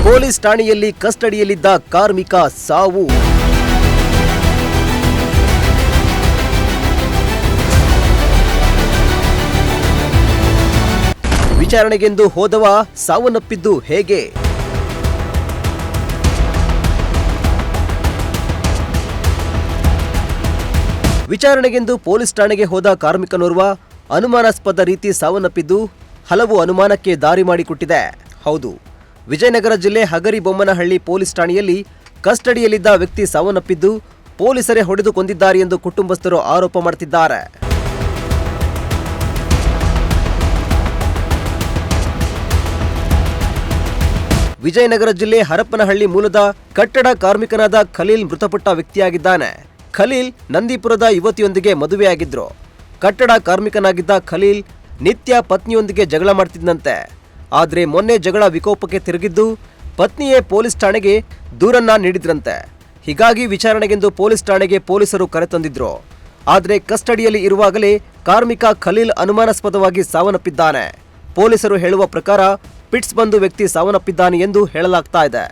Police ಠಾಣೆಯಲ್ಲಿ ಕಸ್ಟಡಿಯಲ್ಲಿದ್ದ ಕಾರ್ಮಿಕ ಸಾವು. ವಿಚಾರಣೆಗೆಂದು ಹೋದವ ಸಾವನ್ನಪ್ಪಿದ್ದು ಹೇಗೆ? ವಿಚಾರಣೆಗೆಂದು ಪೊಲೀಸ್ ಠಾಣೆಗೆ ಹೋದ ಕಾರ್ಮಿಕನೋರ್ವ ಅನುಮಾನಾಸ್ಪದ ರೀತಿ ಸಾವನ್ನಪ್ಪಿದ್ದು ಹಲವು ಅನುಮಾನಕ್ಕೆ ದಾರಿ ಮಾಡಿಕೊಟ್ಟಿದೆ. ಹೌದು, ವಿಜಯನಗರ ಜಿಲ್ಲೆ ಹಗರಿಬೊಮ್ಮನಹಳ್ಳಿ ಪೊಲೀಸ್ ಠಾಣೆಯಲ್ಲಿ ಕಸ್ಟಡಿಯಲ್ಲಿದ್ದ ವ್ಯಕ್ತಿ ಸಾವನ್ನಪ್ಪಿದ್ದು ಪೊಲೀಸರೇ ಹೊಡೆದು ಕೊಂದಿದ್ದಾರೆ ಎಂದು ಕುಟುಂಬಸ್ಥರು ಆರೋಪ ಮಾಡುತ್ತಿದ್ದಾರೆ. ವಿಜಯನಗರ ಜಿಲ್ಲೆ ಹರಪನಹಳ್ಳಿ ಮೂಲದ ಕಟ್ಟಡ ಕಾರ್ಮಿಕನಾದ ಖಲೀಲ್ ಮೃತಪಟ್ಟ ವ್ಯಕ್ತಿಯಾಗಿದ್ದಾನೆ. ಖಲೀಲ್ ನಂದಿಪುರದ ಯುವತಿಯೊಂದಿಗೆ ಮದುವೆಯಾಗಿದ್ರು. ಕಟ್ಟಡ ಕಾರ್ಮಿಕನಾಗಿದ್ದ ಖಲೀಲ್ ನಿತ್ಯ ಪತ್ನಿಯೊಂದಿಗೆ ಜಗಳ ಮಾಡ್ತಿದ್ದಂತೆ. ಆದರೆ ಮೊನ್ನೆ ಜಗಳ ವಿಕೋಪಕ್ಕೆ ತಿರುಗಿದ್ದು ಪತ್ನಿಯೇ ಪೊಲೀಸ್ ಠಾಣೆಗೆ ದೂರನ್ನ ನೀಡಿದ್ರಂತೆ. ಹೀಗಾಗಿ ವಿಚಾರಣೆಗೆಂದು ಪೊಲೀಸ್ ಠಾಣೆಗೆ ಪೊಲೀಸರು ಕರೆತಂದಿದ್ರು. ಆದರೆ ಕಸ್ಟಡಿಯಲ್ಲಿ ಇರುವಾಗಲೇ ಕಾರ್ಮಿಕ ಖಲೀಲ್ ಅನುಮಾನಾಸ್ಪದವಾಗಿ ಸಾವನ್ನಪ್ಪಿದ್ದಾನೆ. ಪೊಲೀಸರು ಹೇಳುವ ಪ್ರಕಾರ ಪಿಟ್ಸ್ ಬಂದು ವ್ಯಕ್ತಿ ಸಾವನ್ನಪ್ಪಿದ್ದಾನೆ ಎಂದು ಹೇಳಲಾಗ್ತಾ ಇದೆ.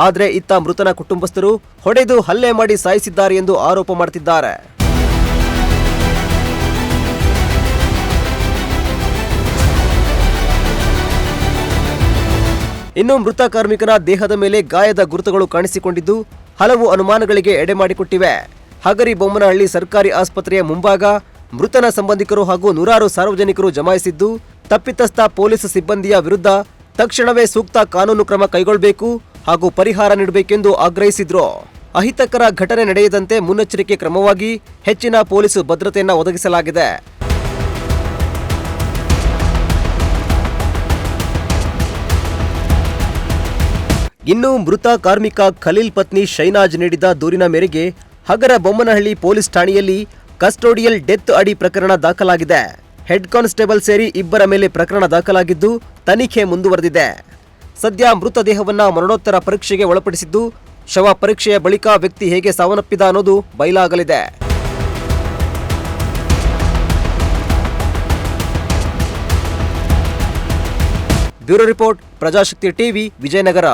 ಆದರೆ ಇತ್ತ ಮೃತನ ಕುಟುಂಬಸ್ಥರು ಹೊಡೆದು ಹಲ್ಲೆ ಮಾಡಿ ಸಾಯಿಸಿದ್ದಾರೆ ಎಂದು ಆರೋಪ ಮಾಡುತ್ತಿದ್ದಾರೆ. ಇನ್ನು ಮೃತ ಕಾರ್ಮಿಕನ ದೇಹದ ಮೇಲೆ ಗಾಯದ ಗುರುತುಗಳು ಕಾಣಿಸಿಕೊಂಡಿದ್ದು ಹಲವು ಅನುಮಾನಗಳಿಗೆ ಎಡೆ ಮಾಡಿಕೊಟ್ಟಿವೆ. ಹಗರಿಬೊಮ್ಮನಹಳ್ಳಿ ಸರ್ಕಾರಿ ಆಸ್ಪತ್ರೆಯ ಮುಂಭಾಗ ಮೃತನ ಸಂಬಂಧಿಕರು ಹಾಗೂ ನೂರಾರು ಸಾರ್ವಜನಿಕರು ಜಮಾಯಿಸಿದ್ದು ತಪ್ಪಿತಸ್ಥ ಪೊಲೀಸ್ ಸಿಬ್ಬಂದಿಯ ವಿರುದ್ಧ ತಕ್ಷಣವೇ ಸೂಕ್ತ ಕಾನೂನು ಕ್ರಮ ಕೈಗೊಳ್ಳಬೇಕು ಹಾಗೂ ಪರಿಹಾರ ನೀಡಬೇಕೆಂದು ಆಗ್ರಹಿಸಿದ್ರು. ಅಹಿತಕರ ಘಟನೆ ನಡೆಯದಂತೆ ಮುನ್ನೆಚ್ಚರಿಕೆ ಕ್ರಮವಾಗಿ ಹೆಚ್ಚಿನ ಪೊಲೀಸ್ ಭದ್ರತೆಯನ್ನು ಒದಗಿಸಲಾಗಿದೆ. ಇನ್ನು ಮೃತ ಕಾರ್ಮಿಕ ಖಲೀಲ್ ಪತ್ನಿ ಶೈನಾಜ್ ನೀಡಿದ ದೂರಿನ ಮೇರೆಗೆ ಹಗರಬೊಮ್ಮನಹಳ್ಳಿ ಪೊಲೀಸ್ ಠಾಣೆಯಲ್ಲಿ ಕಸ್ಟೋಡಿಯಲ್ ಡೆತ್ ಅಡಿ ಪ್ರಕರಣ ದಾಖಲಾಗಿದೆ. ಹೆಡ್ ಕಾನ್ಸ್ಟೇಬಲ್ ಸೇರಿ ಇಬ್ಬರ ಮೇಲೆ ಪ್ರಕರಣ ದಾಖಲಾಗಿದ್ದು ತನಿಖೆ ಮುಂದುವರೆದಿದೆ. ಸದ್ಯ ಮೃತದೇಹವನ್ನ ಮರಣೋತ್ತರ ಪರೀಕ್ಷೆಗೆ ಒಳಪಡಿಸಿದ್ದು ಶವ ಪರೀಕ್ಷೆಯ ಬಳಿಕ ವ್ಯಕ್ತಿ ಹೇಗೆ ಸಾವನ್ನಪ್ಪಿದ ಅನ್ನೋದು ಬಯಲಾಗಲಿದೆ. Bureau report, Prajashakti TV, Vijayanagara.